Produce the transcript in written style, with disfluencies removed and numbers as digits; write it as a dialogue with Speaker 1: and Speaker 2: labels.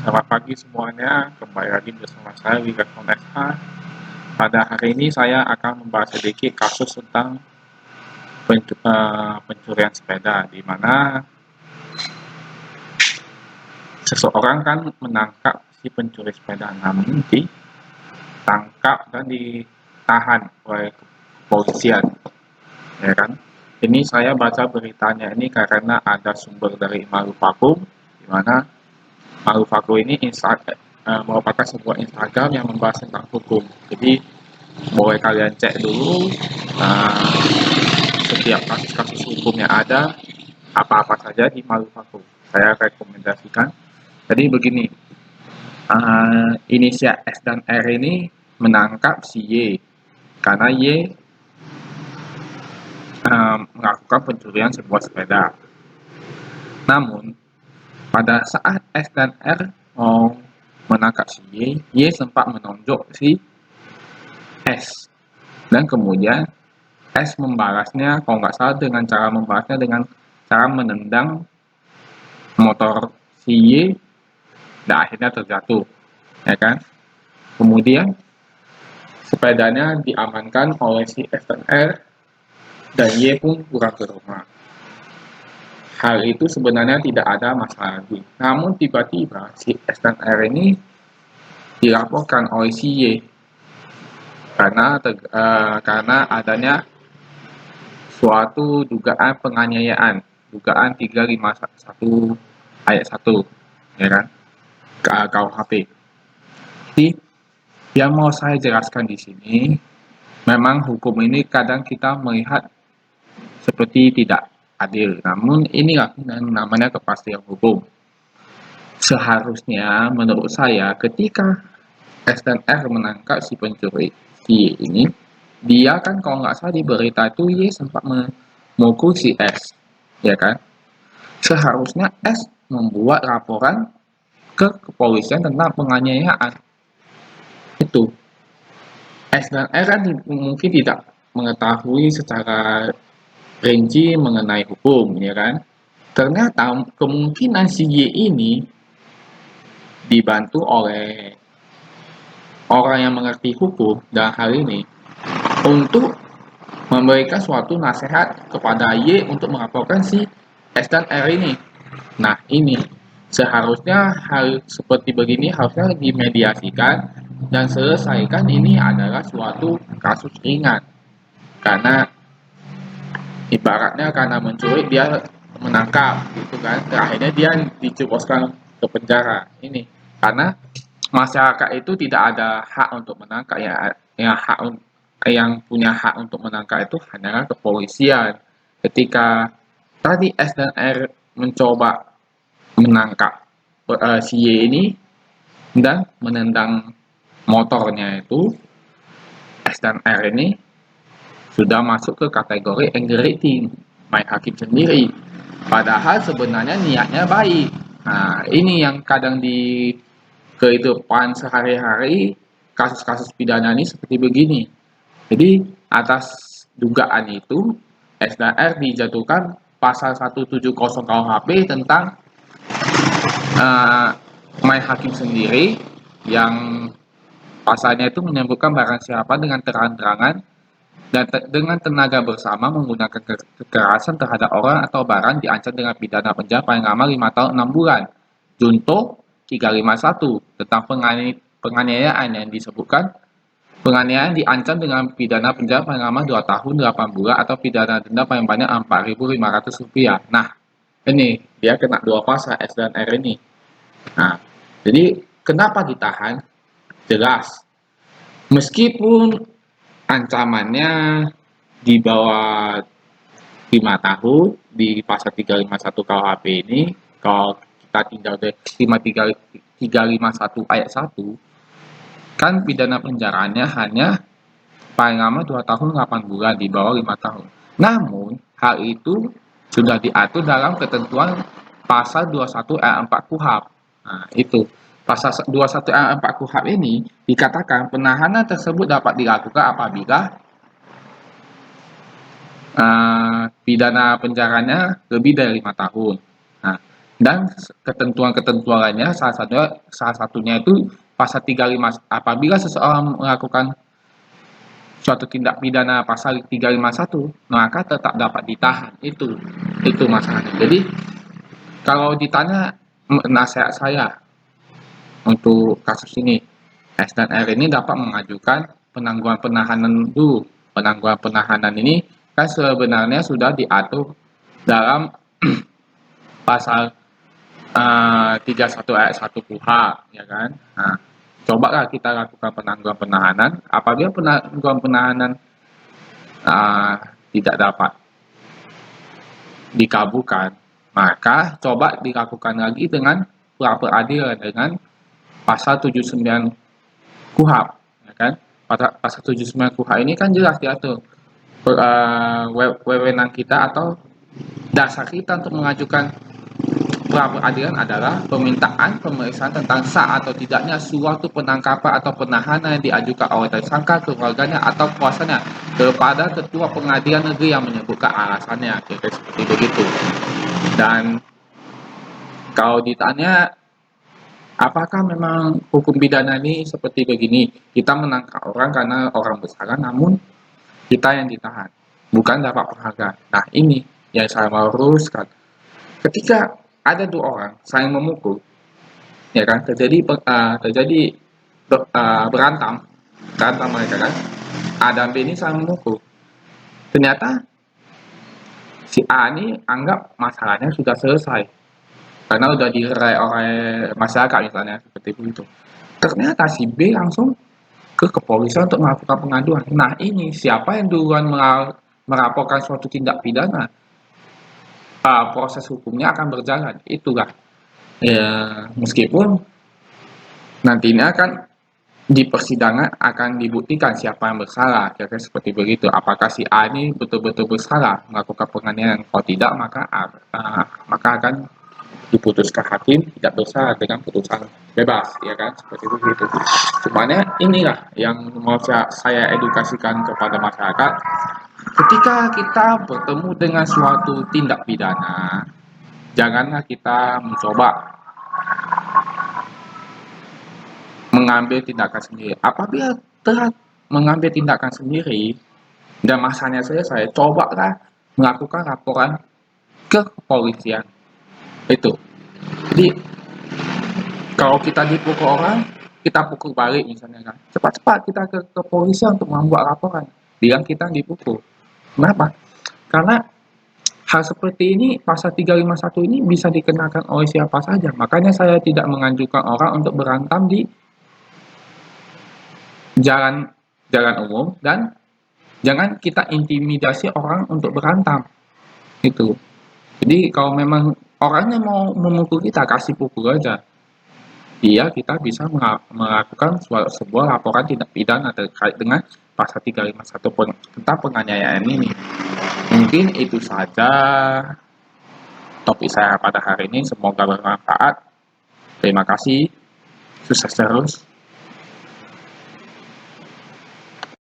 Speaker 1: Selamat pagi semuanya, kembali lagi bersama saya Wigaton SH. Pada hari ini saya akan membahas sedikit kasus tentang pencurian sepeda, di mana seseorang kan menangkap si pencuri sepeda, namun ditangkap dan ditahan oleh kepolisian, ya kan? Ini saya baca beritanya ini karena ada sumber dari Malupaku, di mana Malupaku ini merupakan sebuah Instagram yang membahas tentang hukum. Jadi boleh kalian cek dulu uh, setiap kasus-kasus hukum yang ada, apa-apa saja di Malupaku. Saya rekomendasikan. Jadi begini, inisial S dan R ini menangkap si Y karena Y melakukan pencurian sebuah sepeda. Namun pada saat S dan R mau menangkap si Y sempat menonjok si S dan kemudian S membalasnya, kalau nggak salah dengan cara membalasnya dengan cara menendang motor si Y dan akhirnya terjatuh, ya kan? Kemudian sepedanya diamankan oleh si S dan R dan Y pun pulang ke rumah. Hal itu sebenarnya tidak ada masalah lagi. Namun tiba-tiba si S dan R ini dilaporkan oleh si Y karena adanya suatu dugaan penganiayaan, dugaan 351 ayat 1, ya kan, KUHP. Jadi yang mau saya jelaskan di sini, memang hukum ini kadang kita melihat seperti tidak adil, namun inilah yang namanya kepastian hukum. Seharusnya menurut saya ketika S dan R menangkap si pencuri Y ini, dia kan kalau nggak salah di berita itu Y sempat memukul si S, ya kan? Seharusnya S membuat laporan ke kepolisian tentang penganiayaan. Itu S dan R kan mungkin tidak mengetahui secara rinci mengenai hukum, ya kan? Ternyata kemungkinan si Y ini dibantu oleh orang yang mengerti hukum dan hal ini untuk memberikan suatu nasihat kepada Y untuk melaporkan si S dan R ini. Nah, ini seharusnya hal seperti begini harusnya dimediasikan dan selesaikan. Ini adalah suatu kasus ringan karena ibaratnya karena mencuri dia menangkap gitu kan, akhirnya dia dijebloskan ke penjara. Ini karena masyarakat itu tidak ada hak untuk menangkap, yang punya hak untuk menangkap itu hanyalah kepolisian. Ketika tadi S dan R mencoba menangkap si Y ini dan menendang motornya itu, S dan R ini sudah masuk ke kategori anxiety, main hakim sendiri. Padahal sebenarnya niatnya baik. Nah, ini yang kadang di kehidupan sehari-hari kasus-kasus pidana ini seperti begini. Jadi atas dugaan itu S dan R dijatuhkan pasal 170 KUHP tentang main hakim sendiri, yang pasalnya itu menyebutkan barang siapa dengan terang-terangan dan dengan tenaga bersama menggunakan kekerasan terhadap orang atau barang diancam dengan pidana penjara paling lama 5 tahun 6 bulan. Junto 351 tentang penganiayaan yang disebutkan penganiayaan diancam dengan pidana penjara paling lama 2 tahun 8 bulan atau pidana denda paling banyak Rp4.500. Nah, ini dia kena dua pasal S dan R ini. Nah, jadi kenapa ditahan? Jelas. Meskipun ancamannya di bawah 5 tahun di pasal 351 KUHP ini, kalau kita tinggal dari 351 ayat 1, kan pidana penjaranya hanya paling lama 2 tahun 8 bulan di bawah 5 tahun. Namun, hal itu sudah diatur dalam ketentuan pasal 21 ayat 4 KUHP. Nah, itu. Pasal 21 ayat 4 KUHP ini dikatakan penahanan tersebut dapat dilakukan apabila pidana penjaranya lebih dari 5 tahun. Nah, Dan ketentuan-ketentuan lainnya salah satunya itu pasal 35, apabila seseorang melakukan suatu tindak pidana pasal 351 maka tetap dapat ditahan. Itu masalahnya. Jadi kalau ditanya nasihat saya untuk kasus ini, S dan R ini dapat mengajukan penangguhan penahanan dulu. Penangguhan penahanan ini kan sebenarnya sudah diatur dalam pasal 31 ayat 1 KUH, ya kan? Nah, cobalah kita lakukan penangguhan penahanan. Apabila penangguhan penahanan uh, tidak dapat dikabulkan, maka coba dilakukan lagi dengan pra peradilan dengan pasal 79 KUHP, ya kan? Pasal 79 KUHP ini kan jelas diatur wewenang kita atau dasar kita untuk mengajukan pra peradilan adalah permintaan pemeriksaan tentang sah atau tidaknya suatu penangkapan atau penahanan yang diajukan oleh tersangka, keluarganya atau kuasanya kepada ketua pengadilan negeri yang menyebutkan alasannya, kira-kira seperti begitu. Dan kalau ditanya apakah memang hukum pidana ini seperti begini, kita menangkap orang karena orang bersalah, namun kita yang ditahan, bukan dapat penghargaan. Nah ini yang saya mau luruskan. Ketika ada dua orang saling memukul, ya kan, berantem mereka kan, A dan B ini saling memukul. Ternyata si A ini anggap masalahnya sudah selesai karena udah dilerai oleh masyarakat misalnya seperti itu. Ternyata si B langsung ke kepolisian untuk melakukan pengaduan. Nah ini siapa yang duluan melaporkan suatu tindak pidana, proses hukumnya akan berjalan. Itulah ya, meskipun nantinya kan di persidangan akan dibuktikan siapa yang bersalah, kira-kira seperti begitu. Apakah si A ini betul-betul bersalah melakukan penganiayaan? Kalau tidak, maka akan diputuskan hakim tidak bersalah dengan putusan bebas, ya kan, seperti itu. Cumannya inilah yang mau saya edukasikan kepada masyarakat. Ketika kita bertemu dengan suatu tindak pidana, janganlah kita mencoba mengambil tindakan sendiri. Apabila telah mengambil tindakan sendiri dan masanya selesai, cobalah melakukan laporan ke kepolisian. Itu. Jadi kalau kita dipukul orang, kita pukul balik misalnya kan. Cepat-cepat kita ke kepolisian untuk membuat laporan. Bilang kita dipukul. Kenapa? Karena hal seperti ini, pasal 351 ini bisa dikenakan oleh siapa saja. Makanya saya tidak menganjurkan orang untuk berantem di jalan umum, dan jangan kita intimidasi orang untuk berantem. Itu. Jadi kalau memang orangnya mau memukul kita, kasih pukul aja. Kita bisa melakukan sebuah laporan tindak pidana terkait dengan pasal 351 tentang penganiayaan ini. Mungkin itu saja topik saya pada hari ini. Semoga bermanfaat. Terima kasih. Sukses terus.